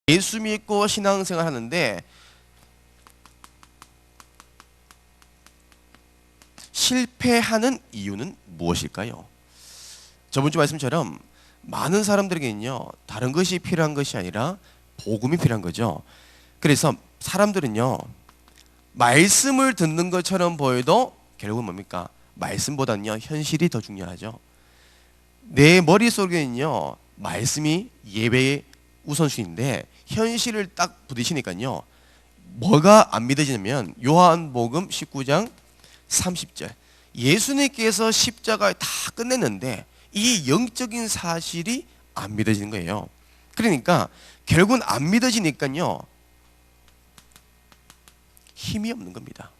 예수 믿고 신앙생활 하는데 실패하는 이유는 무엇일까요? 저번 주 말씀처럼 많은 사람들에게는요, 다른 것이 필요한 것이 아니라 복음이 필요한 거죠. 그래서 사람들은요, 말씀을 듣는 것처럼 보여도 결국은 뭡니까? 말씀보다는요, 현실이 더 중요하죠. 내 머릿속에는요, 말씀이 예배의 우선순위인데 현실을 딱 부딪히니까요, 뭐가 안 믿어지냐면 요한복음 19장 30절, 예수님께서 십자가에 다 끝냈는데 이 영적인 사실이 안 믿어지는 거예요. 그러니까 결국은 안 믿어지니까요, 힘이 없는 겁니다.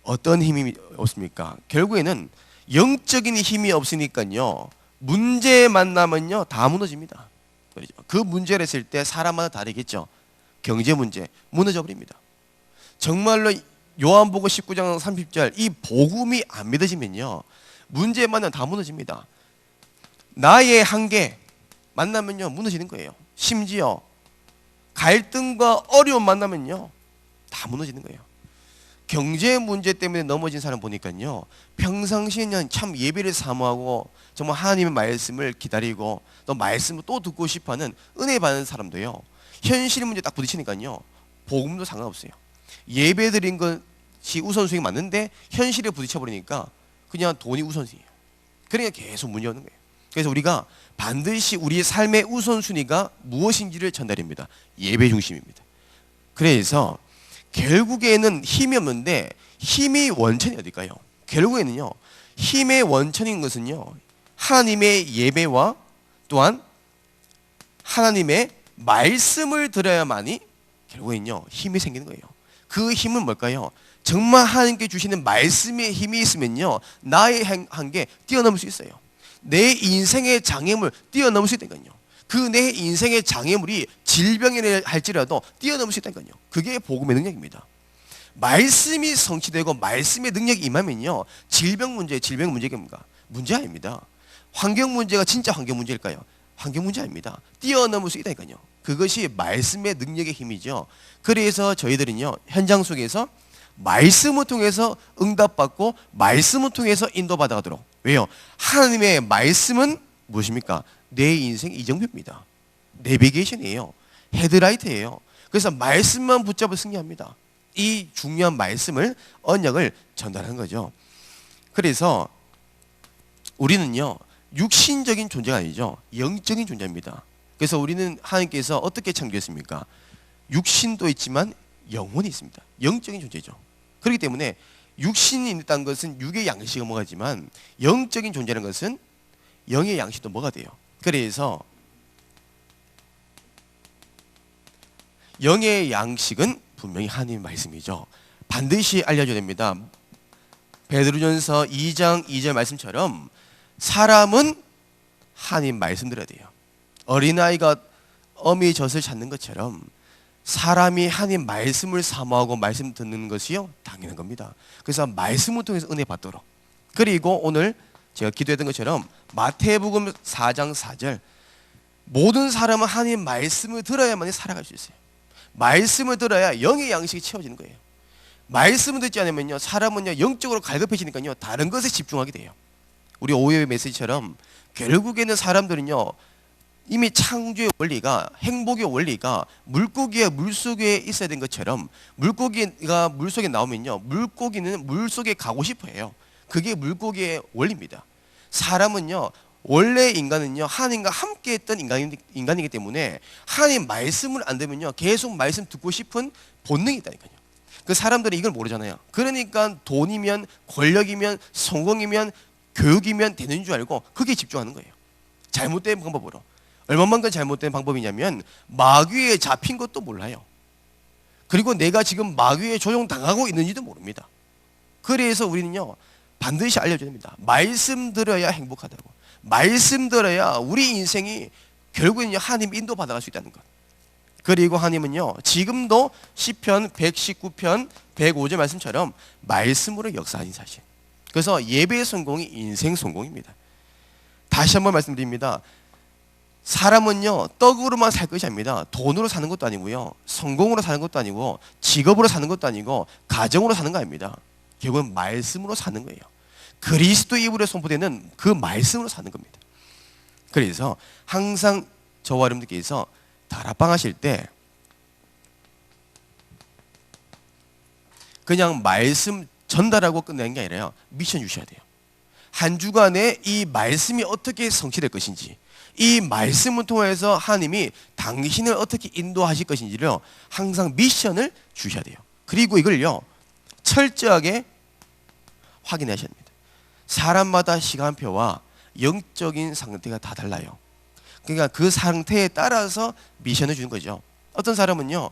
어떤 힘이 없습니까? 결국에는 영적인 힘이 없으니까요, 문제 만나면요 다 무너집니다. 그렇죠? 그 문제를 했을 때 사람마다 다르겠죠. 경제 문제 무너져 버립니다. 정말로 요한복음 19장 30절 이 복음이 안 믿어지면요, 문제 만나면 다 무너집니다. 나의 한계 만나면요 무너지는 거예요. 심지어 갈등과 어려움 만나면요 다 무너지는 거예요. 경제 문제 때문에 넘어진 사람 보니까요, 평상시에는 참 예배를 사모하고 정말 하나님의 말씀을 기다리고 또 말씀을 또 듣고 싶어하는 은혜 받는 사람도요, 현실 문제 딱 부딪히니까요 복음도 상관없어요. 예배 드린 것이 우선순위 맞는데 현실에 부딪혀버리니까 그냥 돈이 우선순위예요. 그러니까 계속 문제 오는 거예요. 그래서 우리가 반드시 우리의 삶의 우선순위가 무엇인지를 전달합니다. 예배 중심입니다. 그래서 결국에는 힘이 없는데 힘이 원천이 어딜까요? 결국에는요, 힘의 원천인 것은요, 하나님의 예배와 또한 하나님의 말씀을 들어야만이 결국에는요 힘이 생기는 거예요. 그 힘은 뭘까요? 정말 하나님께 주시는 말씀의 힘이 있으면요, 나의 한계 뛰어넘을 수 있어요. 내 인생의 장애물 뛰어넘을 수 있다니까요. 그 내 인생의 장애물이 질병이라 할지라도 뛰어넘을 수 있다니까요. 그게 복음의 능력입니다. 말씀이 성취되고 말씀의 능력이 임하면요, 질병 문제가 뭡니까? 문제 아닙니다. 환경 문제가 진짜 환경 문제일까요? 환경 문제 아닙니다. 뛰어넘을 수 있다니까요. 그것이 말씀의 능력의 힘이죠. 그래서 저희들은요, 현장 속에서 말씀을 통해서 응답받고 말씀을 통해서 인도받아가도록. 왜요? 하나님의 말씀은 무엇입니까? 내 인생 이정표입니다. 내비게이션이에요. 헤드라이트예요. 그래서 말씀만 붙잡아 승리합니다. 이 중요한 말씀을, 언약을 전달하는 거죠. 그래서 우리는요, 육신적인 존재가 아니죠. 영적인 존재입니다. 그래서 우리는 하나님께서 어떻게 창조했습니까? 육신도 있지만 영혼이 있습니다. 영적인 존재죠. 그렇기 때문에 육신이 있다는 것은 육의 양식을 먹었지만 영적인 존재라는 것은 영의 양식도 먹어야 돼요. 그래서 영의 양식은 분명히 하나님의 말씀이죠. 반드시 알려줘야 됩니다. 베드로전서 2장 2절 말씀처럼 사람은 하나님 말씀 들어야 돼요. 어린아이가 어미의 젖을 찾는 것처럼 사람이 하나님 말씀을 사모하고 말씀 듣는 것이요 당연한 겁니다. 그래서 말씀을 통해서 은혜 받도록. 그리고 오늘 제가 기도했던 것처럼 마태복음 4장 4절, 모든 사람은 하나님 말씀을 들어야만 살아갈 수 있어요. 말씀을 들어야 영의 양식이 채워지는 거예요. 말씀을 듣지 않으면요, 사람은요 영적으로 갈급해지니까요 다른 것에 집중하게 돼요. 우리 오후의 메시지처럼 결국에는 사람들은요, 이미 창조의 원리가, 행복의 원리가 물고기가 물속에 있어야 된 것처럼, 물고기가 물속에 나오면요, 물고기는 물속에 가고 싶어 해요. 그게 물고기의 원리입니다. 사람은요, 원래 인간은요 하나님과 함께 했던 인간이기 때문에 하나님 말씀을 안 들으면요 계속 말씀 듣고 싶은 본능이 있다니까요. 그 사람들이 이걸 모르잖아요. 그러니까 돈이면, 권력이면, 성공이면, 교육이면 되는 줄 알고 그게 집중하는 거예요. 잘못된 방법으로. 얼마만큼 잘못된 방법이냐면 마귀에 잡힌 것도 몰라요. 그리고 내가 지금 마귀에 조종당하고 있는지도 모릅니다. 그래서 우리는요 반드시 알려줘야 됩니다. 말씀 들어야 행복하다고. 말씀 들어야 우리 인생이 결국에는 하나님 인도 받아갈 수 있다는 것. 그리고 하나님은요 지금도 시편 119편 105절 말씀처럼 말씀으로 역사하신 사실. 그래서 예배의 성공이 인생 성공입니다. 다시 한번 말씀드립니다. 사람은요 떡으로만 살 것이 아닙니다. 돈으로 사는 것도 아니고요, 성공으로 사는 것도 아니고, 직업으로 사는 것도 아니고, 가정으로 사는 거 아닙니다. 결국은 말씀으로 사는 거예요. 그리스도의 입으로 선포되는 그 말씀으로 사는 겁니다. 그래서 항상 저와 여러분들께서 다락방 하실 때 그냥 말씀 전달하고 끝내는 게 아니라요, 미션 주셔야 돼요. 한 주간에 이 말씀이 어떻게 성취될 것인지, 이 말씀을 통해서 하나님이 당신을 어떻게 인도하실 것인지를 항상 미션을 주셔야 돼요. 그리고 이걸요 철저하게 확인하셔야 됩니다. 사람마다 시간표와 영적인 상태가 다 달라요. 그러니까 그 상태에 따라서 미션을 주는 거죠. 어떤 사람은요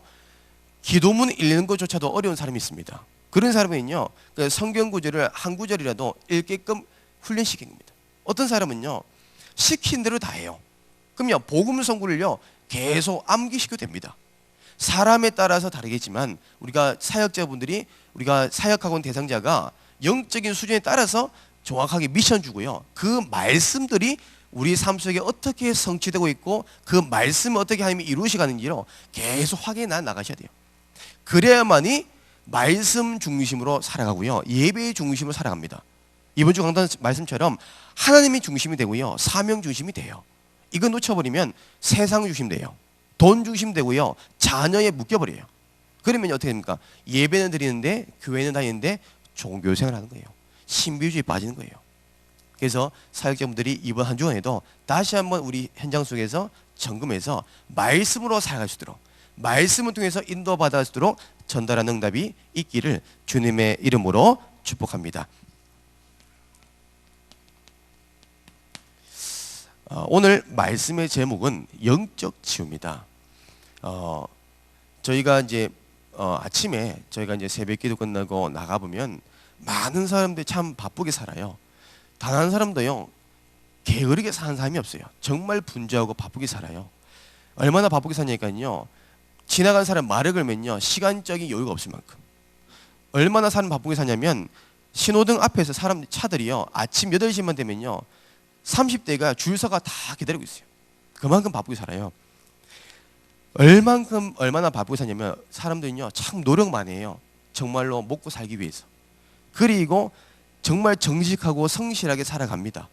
기도문 읽는 것조차도 어려운 사람이 있습니다. 그런 사람은요 그 성경 구절을 한 구절이라도 읽게끔 훈련시킨 겁니다. 어떤 사람은요 시킨 대로 다 해요. 그럼요 복음 선구를요 계속 암기시켜도 됩니다. 사람에 따라서 다르겠지만 우리가 사역자분들이, 우리가 사역학원 대상자가 영적인 수준에 따라서 정확하게 미션 주고요, 그 말씀들이 우리 삶 속에 어떻게 성취되고 있고 그 말씀을 어떻게 하나님이 이루시가는지로 계속 확인해 나가셔야 돼요. 그래야만이 말씀 중심으로 살아가고요, 예배의 중심으로 살아갑니다. 이번 주 강단 말씀처럼 하나님이 중심이 되고요, 사명 중심이 돼요. 이거 놓쳐버리면 세상 중심 돼요. 돈 중심 되고요, 자녀에 묶여버려요. 그러면 어떻게 됩니까? 예배는 드리는데, 교회는 다니는데 종교생활 하는 거예요. 신비주의에 빠지는 거예요. 그래서 사역자분들이 이번 한 주간에도 다시 한번 우리 현장 속에서 점검해서 말씀으로 살아갈 수 있도록, 말씀을 통해서 인도받을 수 있도록 전달하는 응답이 있기를 주님의 이름으로 축복합니다. 오늘 말씀의 제목은 영적 치유입니다. 저희가 이제 아침에 저희가 이제 새벽기도 끝나고 나가보면 많은 사람들이 참 바쁘게 살아요. 단 한 사람도요 게으르게 사는 사람이 없어요. 정말 분주하고 바쁘게 살아요. 얼마나 바쁘게 사냐니까요, 지나간 사람 말을 걸면요 시간적인 여유가 없을 만큼. 얼마나 사람 바쁘게 사냐면 신호등 앞에서 사람 차들이요 아침 8시만 되면요 30대가 줄 서가 다 기다리고 있어요. 그만큼 바쁘게 살아요. 얼마나 바쁘게 사냐면 사람들은요 참 노력 많이 해요. 정말로 먹고 살기 위해서. 그리고 정말 정직하고 성실하게 살아갑니다.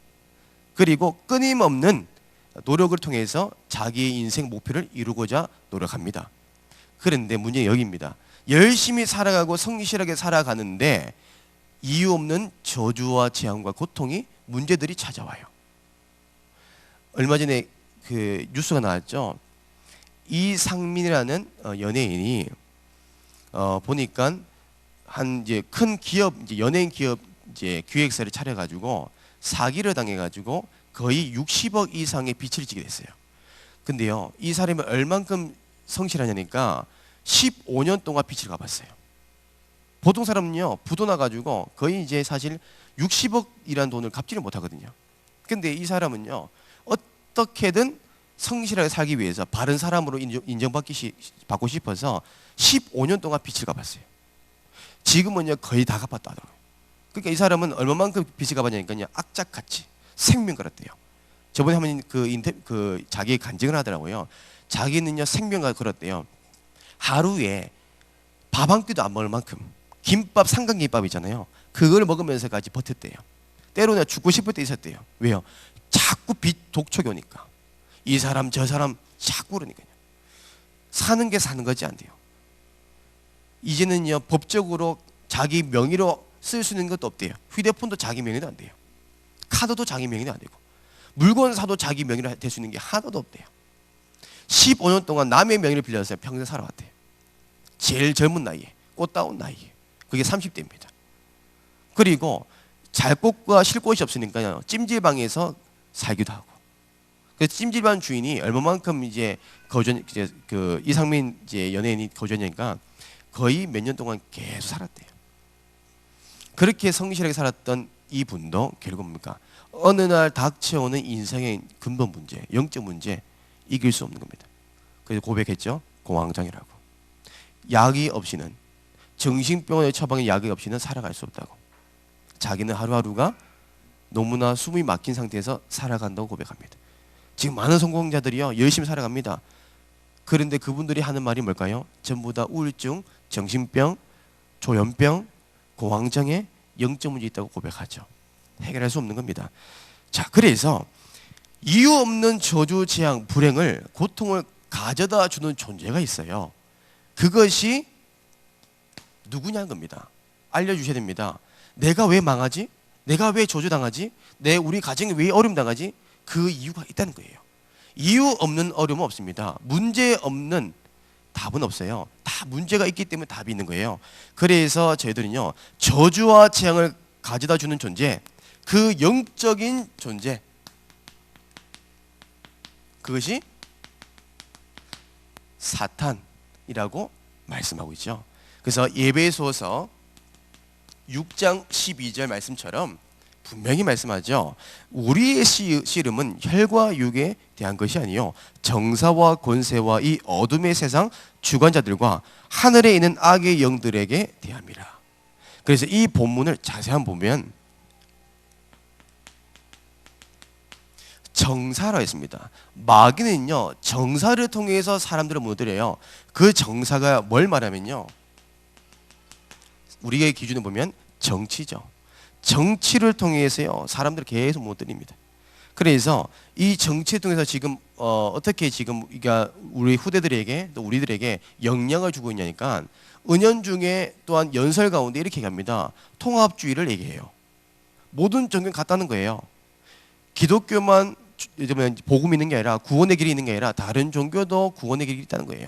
그리고 끊임없는 노력을 통해서 자기의 인생 목표를 이루고자 노력합니다. 그런데 문제는 여기입니다. 열심히 살아가고 성실하게 살아가는데 이유 없는 저주와 재앙과 고통이, 문제들이 찾아와요. 얼마 전에 그 뉴스가 나왔죠. 이상민이라는 연예인이 보니까 한 이제 큰 기업, 이제 연예인 기업 이제 기획사를 차려가지고 사기를 당해가지고 거의 60억 이상의 빚을 지게 됐어요. 근데요, 이 사람이 얼만큼 성실하냐니까 15년 동안 빚을 갚았어요. 보통 사람은요 부도 나가지고 거의 이제 사실 60억이라는 돈을 갚지를 못하거든요. 근데 이 사람은요 어떻게든 성실하게 살기 위해서 바른 사람으로 받고 싶어서 15년 동안 빚을 갚았어요. 지금은요 거의 다 갚았다 하더라고요. 그러니까 이 사람은 얼마만큼 빚을 갚았냐니까요, 악착같이 생명 걸었대요. 저번에 한번 그 자기 간증을 하더라고요. 자기는요 생명 걸었대요. 하루에 밥 한 끼도 안 먹을 만큼 김밥, 삼각김밥 있잖아요, 그걸 먹으면서까지 버텼대요. 때로는 죽고 싶을 때 있었대요. 왜요? 자꾸 빚 독촉이 오니까. 이 사람 저 사람 자꾸 그러니까요. 사는 게 사는 거지 안 돼요. 이제는요 법적으로 자기 명의로 쓸 수 있는 것도 없대요. 휴대폰도 자기 명의도 안 돼요. 카드도 자기 명의도 안 되고, 물건 사도 자기 명의로 될 수 있는 게 하나도 없대요. 15년 동안 남의 명의를 빌려서 평생 살아왔대요. 제일 젊은 나이에, 꽃다운 나이에. 그게 30대입니다. 그리고 잘 곳과 쉴 곳이 없으니까요 찜질방에서 살기도 하고. 그 찜질방 주인이 얼마만큼 이제 그 이상민 이제 연예인이 거주하니까 거의 몇 년 동안 계속 살았대요. 그렇게 성실하게 살았던 이 분도 결국 뭡니까? 어느 날 닥쳐오는 인생의 근본 문제, 영적 문제 이길 수 없는 겁니다. 그래서 고백했죠. 공황장애라고. 약이 없이는, 정신병원의 처방의 약이 없이는 살아갈 수 없다고. 자기는 하루하루가 너무나 숨이 막힌 상태에서 살아간다고 고백합니다. 지금 많은 성공자들이요 열심히 살아갑니다. 그런데 그분들이 하는 말이 뭘까요? 전부 다 우울증, 정신병, 조현병, 공황장애, 영적 문제 있다고 고백하죠. 해결할 수 없는 겁니다. 자, 그래서 이유 없는 저주, 재앙, 불행을, 고통을 가져다 주는 존재가 있어요. 그것이 누구냐는 겁니다. 알려주셔야 됩니다. 내가 왜 망하지? 내가 왜 저주당하지? 우리 가정이 왜 어려움 당하지? 그 이유가 있다는 거예요. 이유 없는 어려움은 없습니다. 문제 없는 답은 없어요. 다 문제가 있기 때문에 답이 있는 거예요. 그래서 저희들은요, 저주와 재앙을 가져다 주는 존재, 그 영적인 존재, 그것이 사탄이라고 말씀하고 있죠. 그래서 에베소서 6장 12절 말씀처럼 분명히 말씀하죠. 우리의 씨름은 혈과 육에 대한 것이 아니요 정사와 권세와 이 어둠의 세상 주관자들과 하늘에 있는 악의 영들에게 대함이라. 그래서 이 본문을 자세히 한번 보면 정사라 했습니다. 마귀는요 정사를 통해서 사람들을 무너뜨려요. 그 정사가 뭘 말하면요, 우리의 기준을 보면 정치죠. 정치를 통해서요 사람들을 계속 무너뜨립니다. 그래서 이 정치를 통해서 지금 어떻게 지금 우리 후대들에게 또 우리들에게 영향을 주고 있냐니까, 은연중에 또한 연설 가운데 이렇게 얘기합니다. 통합주의를 얘기해요. 모든 종교 같다는 거예요. 기독교만 복음 있는 게 아니라 구원의 길이 있는 게 아니라 다른 종교도 구원의 길이 있다는 거예요.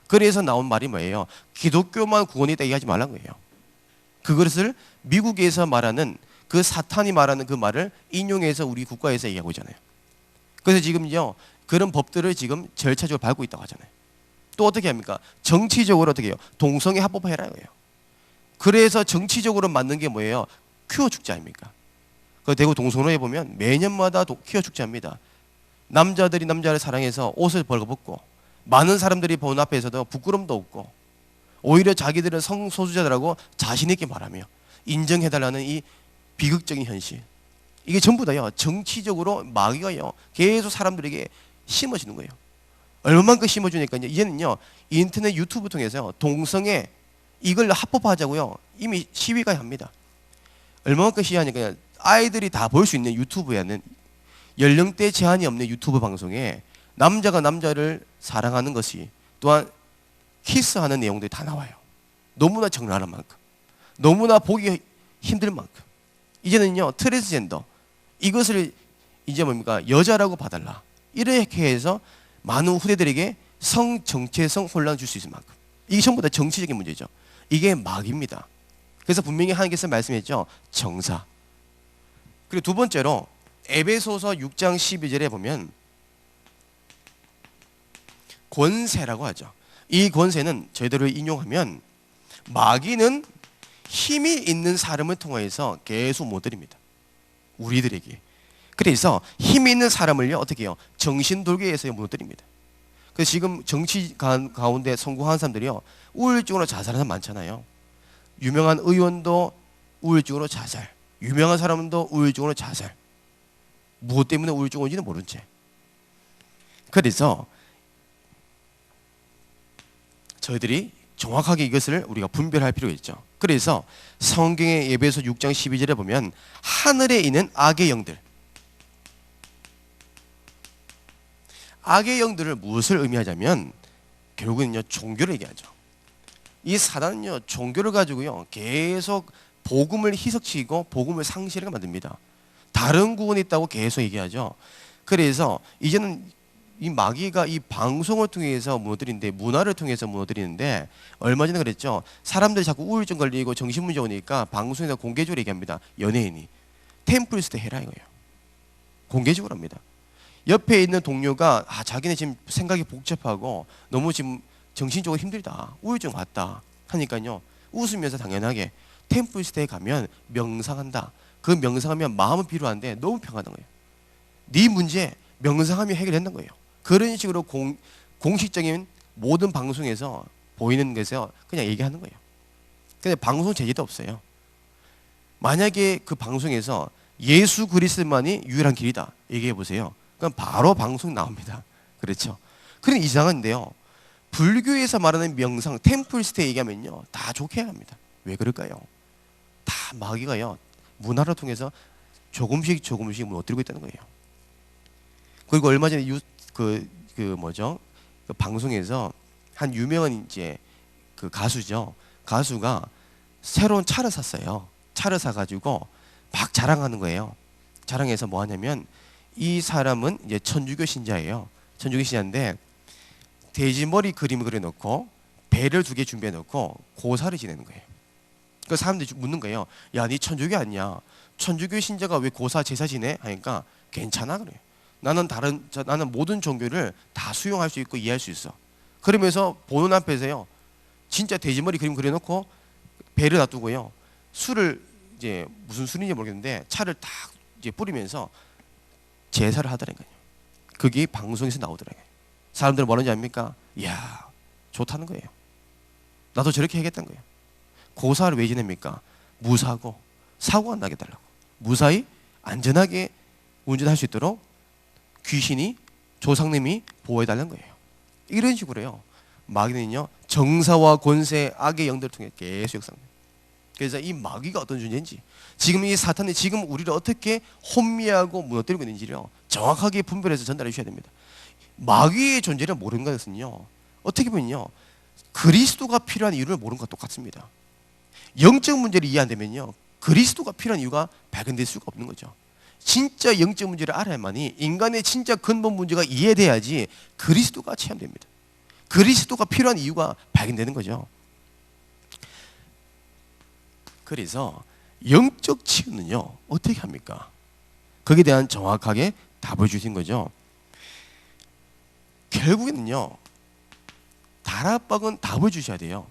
그래서 나온 말이 뭐예요? 기독교만 구원이 있다 얘기하지 말라는 거예요. 그것을 미국에서 말하는 그 사탄이 말하는 그 말을 인용해서 우리 국가에서 얘기하고 있잖아요. 그래서 지금요 그런 법들을 지금 절차적으로 밟고 있다고 하잖아요. 또 어떻게 합니까? 정치적으로 어떻게 해요? 동성애 합법화해라 이거예요. 그래서 정치적으로 맞는 게 뭐예요? 퀴어 축제 아닙니까? 그 대구 동성로에 보면 매년마다 퀴어 축제합니다. 남자들이 남자를 사랑해서 옷을 벌거벗고 많은 사람들이 보는 앞에서도 부끄럼도 없고 오히려 자기들은 성소수자들하고 자신 있게 말하며 인정해달라는 이 비극적인 현실, 이게 전부 다요 정치적으로 마귀가요 계속 사람들에게 심어주는 거예요. 얼마만큼 심어주니까요 이제는요 인터넷 유튜브 통해서 동성애 이걸 합법화하자고요 이미 시위가 합니다. 얼마만큼 시위하니까 아이들이 다 볼 수 있는 유튜브에는 연령대 제한이 없는 유튜브 방송에 남자가 남자를 사랑하는 것이 또한 키스하는 내용들이 다 나와요. 너무나 적나라한 만큼, 너무나 보기 힘들 만큼. 이제는요 트랜스젠더 이것을 이제 뭡니까 여자라고 봐달라 이렇게 해서 많은 후대들에게 성정체성 혼란을 줄 수 있을 만큼, 이게 전부 다 정치적인 문제죠. 이게 마귀입니다. 그래서 분명히 하나님께서 말씀했죠. 정사. 그리고 두 번째로 에베소서 6장 12절에 보면 권세라고 하죠. 이 권세는 저희들을 인용하면 마귀는 힘이 있는 사람을 통해서 계속 못 드립니다. 우리들에게. 그래서 힘이 있는 사람을요 어떻게 해요? 정신돌괴에서 무너뜨립니다. 그래서 지금 정치 가운데 성공한 사람들이요 우울증으로 자살하는 사람 많잖아요. 유명한 의원도 우울증으로 자살, 유명한 사람도 우울증으로 자살. 무엇 때문에 우울증 온지는 모른 채. 그래서 저희들이 정확하게 이것을 우리가 분별할 필요가 있죠. 그래서 성경의 에베소 6장 12절에 보면 하늘에 있는 악의 영들, 악의 영들을 무엇을 의미하자면 결국은요 종교를 얘기하죠. 이 사단은요 종교를 가지고요 계속 복음을 희석시키고 복음을 상실하게 만듭니다. 다른 구원이 있다고 계속 얘기하죠. 그래서 이제는 이 마귀가 이 방송을 통해서 무너뜨리는데, 문화를 통해서 무너뜨리는데, 얼마 전에 그랬죠. 사람들이 자꾸 우울증 걸리고 정신문제 오니까 방송에서 공개적으로 얘기합니다. 연예인이 템플스테 해라 이거예요. 공개적으로 합니다. 옆에 있는 동료가 자기네 지금 생각이 복잡하고 너무 지금 정신적으로 힘들다, 우울증 왔다 하니까요 웃으면서 당연하게 템플스테에 가면 명상한다. 그 명상하면 마음은 필요한데 너무 평안한 거예요. 네 문제 명상하면 해결된다는 거예요. 그런 식으로 공식적인 모든 방송에서 보이는 것에서 그냥 얘기하는 거예요. 근데 방송 제재도 없어요. 만약에 그 방송에서 예수 그리스도만이 유일한 길이다 얘기해 보세요. 그럼 바로 방송 나옵니다. 그렇죠? 그런 이상한데요. 불교에서 말하는 명상, 템플스테이 얘기하면요, 다 좋게 합니다. 왜 그럴까요? 다 마귀가요, 문화를 통해서 조금씩 무너뜨리고 있다는 거예요. 그리고 얼마 전에 그 방송에서 한 유명한 이제 그 가수죠. 가수가 새로운 차를 샀어요. 차를 사가지고 막 자랑하는 거예요. 자랑해서 뭐 하냐면, 이 사람은 이제 천주교 신자예요. 천주교 신자인데 돼지머리 그림을 그려놓고 배를 2개 준비해놓고 고사를 지내는 거예요. 그 사람들이 묻는 거예요. 야, 니 천주교 아니냐? 천주교 신자가 왜 고사 제사 지내? 하니까 괜찮아 그래요. 나는 모든 종교를 다 수용할 수 있고 이해할 수 있어. 그러면서 보는 앞에서요, 진짜 돼지머리 그림 그려놓고 배를 놔두고요, 술을 이제 무슨 술인지 모르겠는데 차를 딱 이제 뿌리면서 제사를 하더라고요. 그게 방송에서 나오더라고요. 사람들은 뭐라는지 압니까? 이야, 좋다는 거예요. 나도 저렇게 해야겠다는 거예요. 고사를 왜 지냅니까? 무사고 사고 안 나게 달라고. 무사히 안전하게 운전할 수 있도록 귀신이, 조상님이 보호해달라는 거예요. 이런 식으로요, 마귀는요, 정사와 권세, 악의 영들을 통해 계속 역사합니다. 그래서 이 마귀가 어떤 존재인지, 지금 이 사탄이 지금 우리를 어떻게 혼미하고 무너뜨리고 있는지를 정확하게 분별해서 전달해 주셔야 됩니다. 마귀의 존재를 모르는 것은요, 어떻게 보면요, 그리스도가 필요한 이유를 모르는 것과 똑같습니다. 영적 문제를 이해 안 되면요, 그리스도가 필요한 이유가 발견될 수가 없는 거죠. 진짜 영적 문제를 알아야만이 인간의 진짜 근본 문제가 이해돼야지 그리스도가 체험됩니다. 그리스도가 필요한 이유가 발견되는 거죠. 그래서 영적 치유는요, 어떻게 합니까? 거기에 대한 정확하게 답을 주신 거죠. 결국에는요, 다락방은 답을 주셔야 돼요.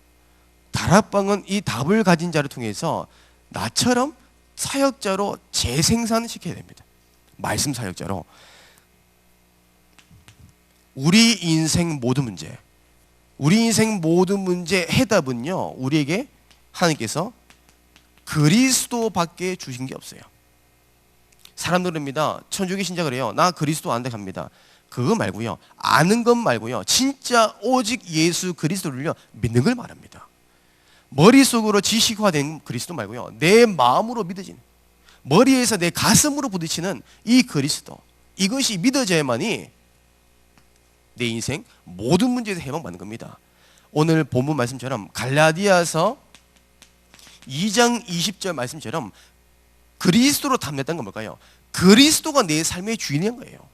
다락방은 이 답을 가진 자를 통해서 나처럼 사역자로 재생산시켜야 됩니다. 말씀 사역자로. 우리 인생 모든 문제 해답은요, 우리에게 하나님께서 그리스도밖에 주신 게 없어요. 사람들입니다. 천주교 신자 그래요. 나 그리스도 안돼 갑니다. 그거 말고요, 아는 것 말고요, 진짜 오직 예수 그리스도를요 믿는 걸 말합니다. 머릿속으로 지식화된 그리스도 말고요, 내 마음으로 믿어진, 머리에서 내 가슴으로 부딪히는 이 그리스도, 이것이 믿어져야만이 내 인생 모든 문제에서 해방받는 겁니다. 오늘 본문 말씀처럼 갈라디아서 2장 20절 말씀처럼 그리스도로 담냈다는 건 뭘까요? 그리스도가 내 삶의 주인인 거예요.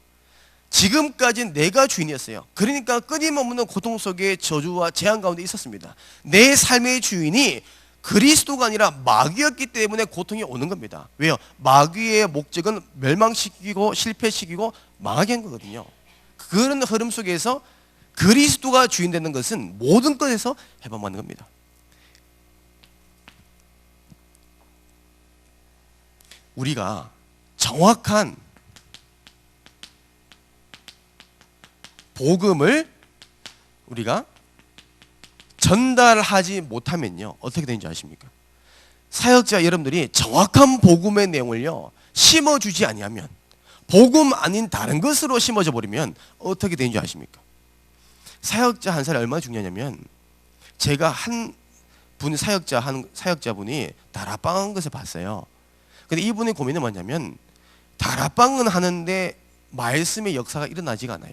지금까지는 내가 주인이었어요. 그러니까 끊임없는 고통 속에 저주와 재앙 가운데 있었습니다. 내 삶의 주인이 그리스도가 아니라 마귀였기 때문에 고통이 오는 겁니다. 왜요? 마귀의 목적은 멸망시키고 실패시키고 망하게 한 거거든요. 그런 흐름 속에서 그리스도가 주인 되는 것은 모든 것에서 해방받는 겁니다. 우리가 정확한 복음을 우리가 전달하지 못하면요, 어떻게 되는지 아십니까? 사역자 여러분들이 정확한 복음의 내용을요 심어주지 아니하면, 복음 아닌 다른 것으로 심어져 버리면 어떻게 되는지 아십니까? 사역자 한 사람이 얼마나 중요하냐면, 제가 한 사역자분이 다락방한 것을 봤어요. 근데 이분의 고민은 뭐냐면, 다락방은 하는데 말씀의 역사가 일어나지가 않아요.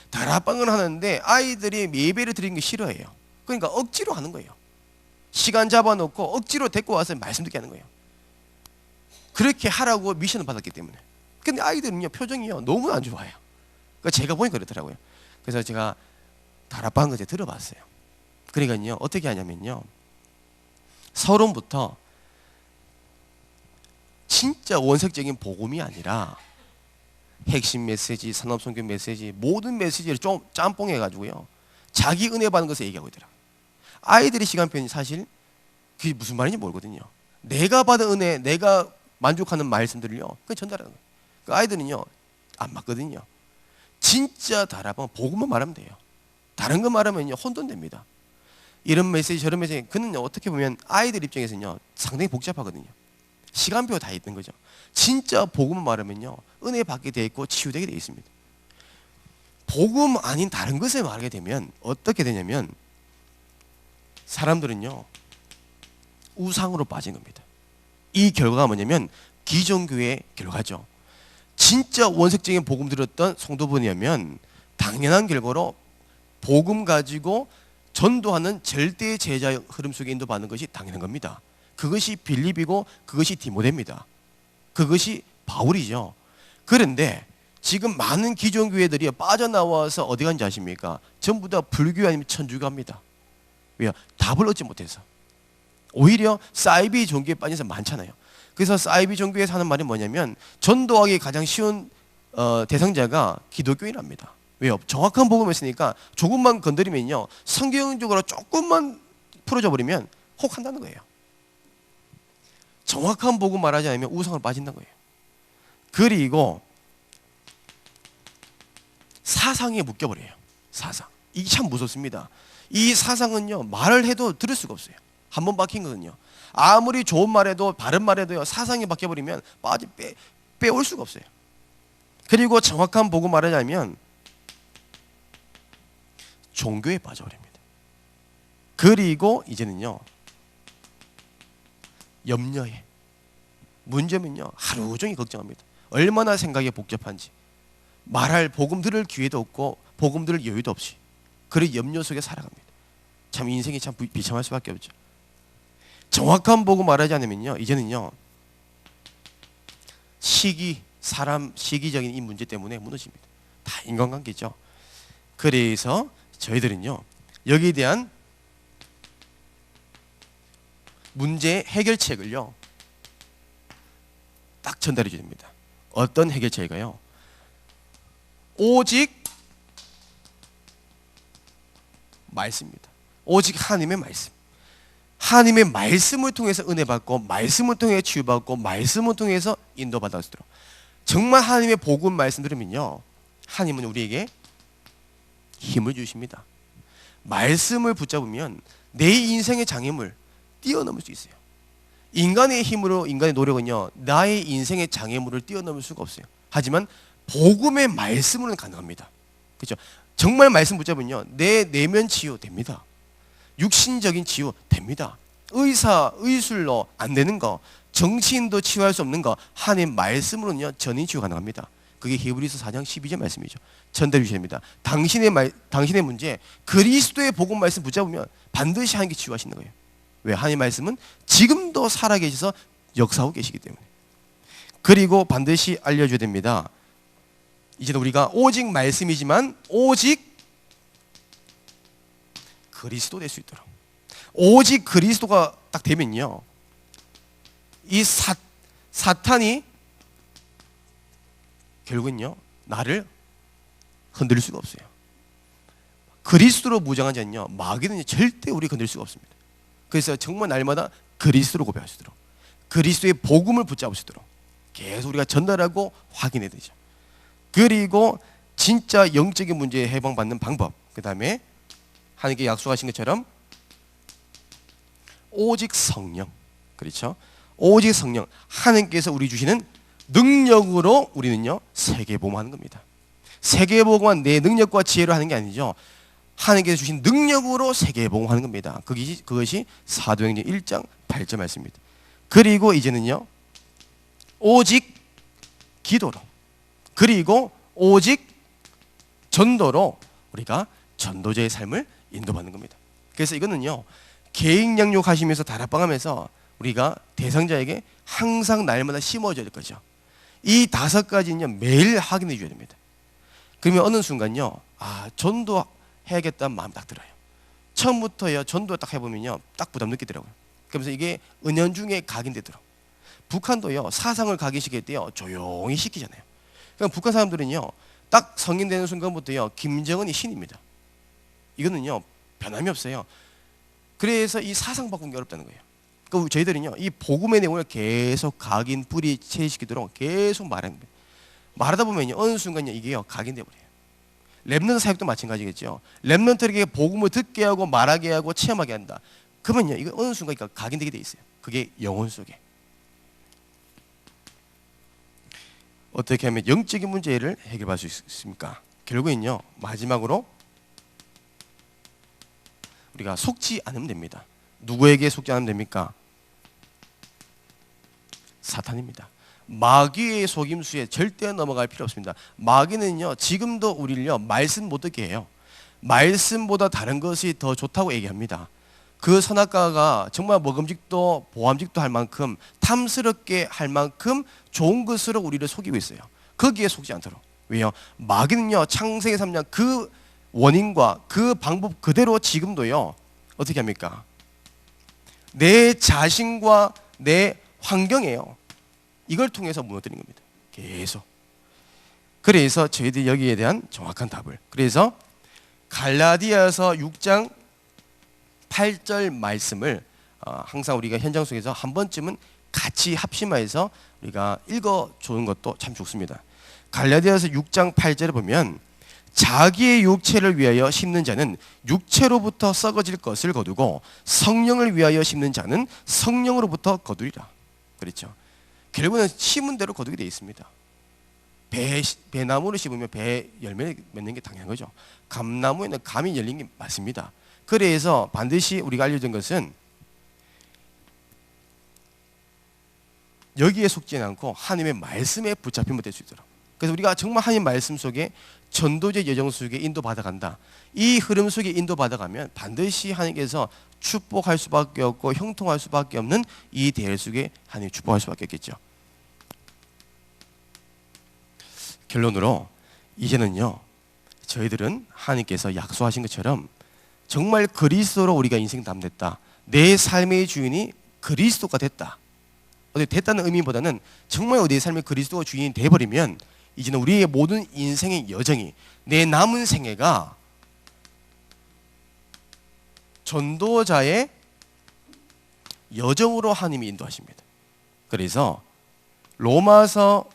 다락방을 하는데 아이들이 예배를 드리는 게 싫어해요. 그러니까 억지로 하는 거예요. 시간 잡아놓고 억지로 데리고 와서 말씀 듣게 하는 거예요. 그렇게 하라고 미션을 받았기 때문에. 근데 아이들은요, 표정이요 너무 안 좋아요. 그러니까 제가 보니까 그렇더라고요. 그래서 제가 다락방 것을 들어봤어요. 그러니까요, 어떻게 하냐면요, 서론부터 진짜 원색적인 복음이 아니라 핵심 메시지, 산업성경 메시지, 모든 메시지를 좀 짬뽕해가지고요, 자기 은혜 받는 것을 얘기하고 있더라고요. 아이들의 시간표는 사실 그게 무슨 말인지 모르거든요. 내가 받은 은혜, 내가 만족하는 말씀들을요, 그냥 전달하는 거예요. 그 아이들은요 안 맞거든요. 진짜 다락방 복음만 말하면 돼요. 다른 거 말하면요 혼돈됩니다. 이런 메시지 저런 메시지, 그는 어떻게 보면 아이들 입장에서는요 상당히 복잡하거든요. 시간표가 다 있는 거죠. 진짜 복음을 말하면요, 은혜 받게 돼 있고 치유되게 돼 있습니다. 복음 아닌 다른 것을 말하게 되면 어떻게 되냐면 사람들은요 우상으로 빠진 겁니다. 이 결과가 뭐냐면 기존교회의 결과죠. 진짜 원색적인 복음 들었던 성도분이라면 당연한 결과로 복음 가지고 전도하는 절대 제자의 흐름 속에 인도받는 것이 당연한 겁니다. 그것이 빌립이고 그것이 디모데입니다. 그것이 바울이죠. 그런데 지금 많은 기존 교회들이 빠져나와서 어디 간지 아십니까? 전부 다 불교 아니면 천주교입니다. 왜요? 답을 얻지 못해서. 오히려 사이비 종교에 빠져서 많잖아요. 그래서 사이비 종교에서 하는 말이 뭐냐면 전도하기 가장 쉬운 대상자가 기독교인입니다. 왜요? 정확한 복음을 쓰니까 조금만 건드리면요 성경적으로 조금만 풀어져 버리면 혹한다는 거예요. 정확한 복음 말하지 않으면 우상으로 빠진다는 거예요. 그리고 사상에 묶여버려요. 사상. 이게 참 무섭습니다. 이 사상은요 말을 해도 들을 수가 없어요. 한번 박힌 거거든요. 아무리 좋은 말해도 바른 말해도요 사상이 바뀌어버리면 빼올 수가 없어요. 그리고 정확한 복음 말하자면 종교에 빠져버립니다. 그리고 이제는요 염려해. 문제면요 하루 종일 걱정합니다. 얼마나 생각이 복잡한지. 말할 복음 들을 기회도 없고 복음 들을 여유도 없이 그런 염려 속에 살아갑니다. 참 인생이 참 비참할 수밖에 없죠. 정확한 복음 말하지 않으면요 이제는요 사람 시기적인 이 문제 때문에 무너집니다. 다 인간관계죠. 그래서 저희들은요 여기에 대한 문제 해결책을요 딱 전달해 줘야 됩니다. 어떤 해결책일까요? 오직 말씀입니다. 오직 하나님의 말씀. 하나님의 말씀을 통해서 은혜 받고 말씀을 통해 치유받고 말씀을 통해서 인도받을 수 있도록 정말 하나님의 복음 말씀 들으면요 하나님은 우리에게 힘을 주십니다. 말씀을 붙잡으면 내 인생의 장애물 뛰어넘을 수 있어요. 인간의 힘으로 인간의 노력은요 나의 인생의 장애물을 뛰어넘을 수가 없어요. 하지만 복음의 말씀으로는 가능합니다. 그렇죠? 정말 말씀 붙잡으면요 내 내면 치유 됩니다. 육신적인 치유 됩니다. 의술로 안 되는 거, 정치인도 치유할 수 없는 거 하나님 말씀으로는요 전인 치유 가능합니다. 그게 히브리서 4장 12절 말씀이죠. 전달해 주셔야 됩니다. 당신의 문제 그리스도의 복음 말씀 붙잡으면 반드시 하나님께 치유하시는 거예요. 왜? 하나님 말씀은 지금도 살아계셔서 역사하고 계시기 때문에. 그리고 반드시 알려줘야 됩니다. 이제는 우리가 오직 말씀이지만 오직 그리스도 될 수 있도록. 오직 그리스도가 딱 되면요 이 사탄이 결국은요 나를 흔들 수가 없어요. 그리스도로 무장하지 않냐 마귀는 절대 우리 건들 수가 없습니다. 그래서 정말 날마다 그리스도로 고백할 수 있도록 그리스도의 복음을 붙잡을 수 있도록 계속 우리가 전달하고 확인해야 되죠. 그리고 진짜 영적인 문제에 해방받는 방법, 그 다음에 하나님께 약속하신 것처럼 오직 성령, 그렇죠? 오직 성령, 하나님께서 우리 주시는 능력으로 우리는요 세계복음하는 겁니다. 세계복음은 내 능력과 지혜로 하는 게 아니죠. 하나님께서 주신 능력으로 세계복음하는 겁니다. 그것이 사도행전 1장 8절 말씀입니다. 그리고 이제는요 오직 기도로 그리고 오직 전도로 우리가 전도자의 삶을 인도받는 겁니다. 그래서 이거는요 개인 양육하시면서 다락방하면서 우리가 대상자에게 항상 날마다 심어줘야 될 거죠. 이 5가지는요 매일 확인해 줘야 됩니다. 그러면 어느 순간요 전도해야겠다는 마음이 딱 들어요. 처음부터요 전도 딱 해보면요 딱 부담 느끼더라고요. 그러면서 이게 은연중에 각인되더라고요. 북한도요 사상을 각인시킬 때요 조용히 시키잖아요. 그러니까 북한 사람들은요 딱 성인되는 순간부터요 김정은이 신입니다. 이거는요 변함이 없어요. 그래서 이 사상 바꾸는 게 어렵다는 거예요. 그러니까 저희들은요 이 복음의 내용을 계속 각인 뿌리 체시키도록 계속 말합니다. 말하다 보면요 어느 순간요 이게요 각인돼 버려요. 렘넌트 사역도 마찬가지겠죠. 렘넌트에게 복음을 듣게 하고 말하게 하고 체험하게 한다. 그러면요 이거 어느 순간 각인되게 돼 있어요. 그게 영혼 속에. 어떻게 하면 영적인 문제를 해결할 수 있습니까? 결국엔요, 마지막으로 우리가 속지 않으면 됩니다. 누구에게 속지 않으면 됩니까? 사탄입니다. 마귀의 속임수에 절대 넘어갈 필요 없습니다. 마귀는요, 지금도 우리를요, 말씀 못 듣게 해요. 말씀보다 다른 것이 더 좋다고 얘기합니다. 그 선악과가 정말 먹음직도 보암직도 할 만큼, 탐스럽게 할 만큼 좋은 것으로 우리를 속이고 있어요. 거기에 속지 않도록. 왜요? 마귀는요, 창세기 3장 그 원인과 그 방법 그대로 지금도요, 어떻게 합니까? 내 자신과 내 환경이에요. 이걸 통해서 무너뜨리는 겁니다. 계속. 그래서 저희들이 여기에 대한 정확한 답을, 그래서 갈라디아서 6장 8절 말씀을 항상 우리가 현장 속에서 한 번쯤은 같이 합심해서 우리가 읽어주는 것도 참 좋습니다. 갈라디아서 6장 8절에 보면 자기의 육체를 위하여 심는 자는 육체로부터 썩어질 것을 거두고 성령을 위하여 심는 자는 성령으로부터 거두리라. 그렇죠. 결국은 심은 대로 거두게 되어 있습니다. 배나무를 심으면 배 열매 맺는 게 당연한 거죠. 감나무에는 감이 열린 게 맞습니다. 그래서 반드시 우리가 알려진 것은 여기에 속지 않고 하나님의 말씀에 붙잡히면 될 수 있도록. 그래서 우리가 정말 하나님 말씀 속에 전도의 여정 속에 인도받아간다. 이 흐름 속에 인도받아가면 반드시 하나님께서 축복할 수밖에 없고 형통할 수밖에 없는 이 대열 속에 하나님 축복할 수밖에 없겠죠. 결론으로 이제는요, 저희들은 하나님께서 약속하신 것처럼 정말 그리스도로 우리가 인생 담됐다. 내 삶의 주인이 그리스도가 됐다. 됐다는 의미보다는 정말 내 삶의 그리스도가 주인이 돼버리면 이제는 우리의 모든 인생의 여정이, 내 남은 생애가 전도자의 여정으로 하나님이 인도하십니다. 그래서 로마서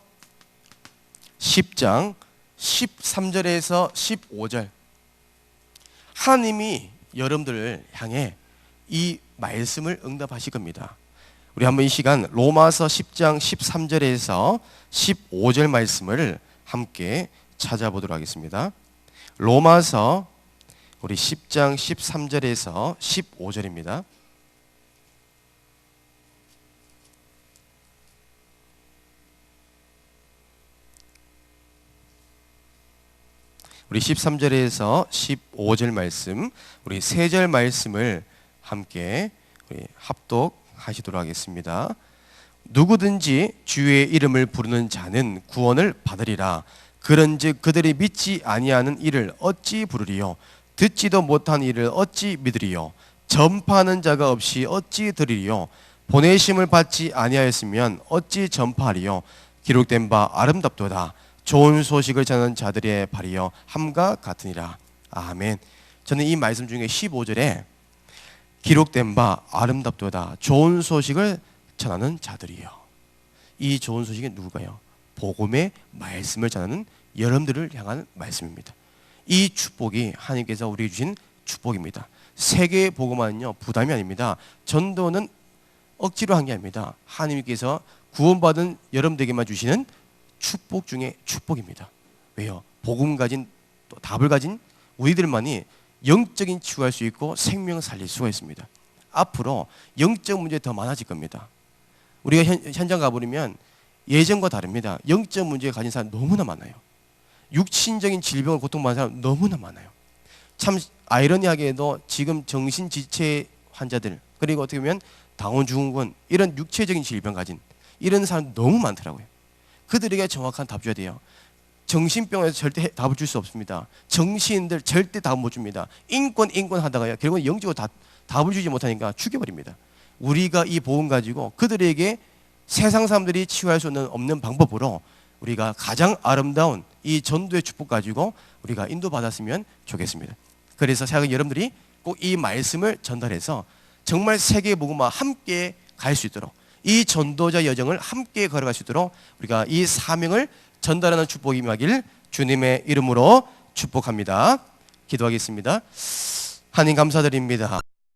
10장 13절에서 15절 하나님이 여러분들을 향해 이 말씀을 응답하실 겁니다. 우리 한번 이 시간 로마서 10장 13절에서 15절 말씀을 함께 찾아보도록 하겠습니다. 로마서 우리 10장 13절에서 15절입니다. 우리 13절에서 15절 말씀, 우리 3절 말씀을 함께 우리 합독하시도록 하겠습니다. 누구든지 주의 이름을 부르는 자는 구원을 받으리라. 그런즉 그들이 믿지 아니하는 이를 어찌 부르리요? 듣지도 못한 이를 어찌 믿으리요? 전파하는 자가 없이 어찌 들으리요? 보내심을 받지 아니하였으면 어찌 전파하리요? 기록된 바 아름답도다. 좋은 소식을 전하는 자들의 발이여 함과 같으니라. 아멘. 저는 이 말씀 중에 15절에 기록된 바 아름답도다. 좋은 소식을 전하는 자들이요. 이 좋은 소식이 누구가요? 복음의 말씀을 전하는 여러분들을 향한 말씀입니다. 이 축복이 하나님께서 우리에게 주신 축복입니다. 세계 복음화는요, 부담이 아닙니다. 전도는 억지로 한 게 아닙니다. 하나님께서 구원받은 여러분들에게만 주시는 축복 중에 축복입니다. 왜요? 복음 가진, 또 답을 가진 우리들만이 영적인 치유할 수 있고 생명을 살릴 수가 있습니다. 앞으로 영적 문제 더 많아질 겁니다. 우리가 현장 가버리면 예전과 다릅니다. 영적 문제 가진 사람 너무나 많아요. 육신적인 질병을 고통받는 사람 너무나 많아요. 참 아이러니하게도 지금 정신지체 환자들, 그리고 어떻게 보면 다운증후군, 이런 육체적인 질병 가진 이런 사람 너무 많더라고요. 그들에게 정확한 답 줘야 돼요. 정신병에서 절대 답을 줄 수 없습니다. 정치인들 절대 답 못 줍니다. 인권 하다가요, 결국은 영적으로 답을 주지 못하니까 죽여버립니다. 우리가 이 복음 가지고 그들에게 세상 사람들이 치유할 수 없는 방법으로 우리가 가장 아름다운 이 전도의 축복 가지고 우리가 인도받았으면 좋겠습니다. 그래서 제가 여러분들이 꼭 이 말씀을 전달해서 정말 세계 복음과 함께 갈 수 있도록, 이 전도자 여정을 함께 걸어갈 수 있도록 우리가 이 사명을 전달하는 축복이 임하길 주님의 이름으로 축복합니다. 기도하겠습니다. 하나님 감사드립니다.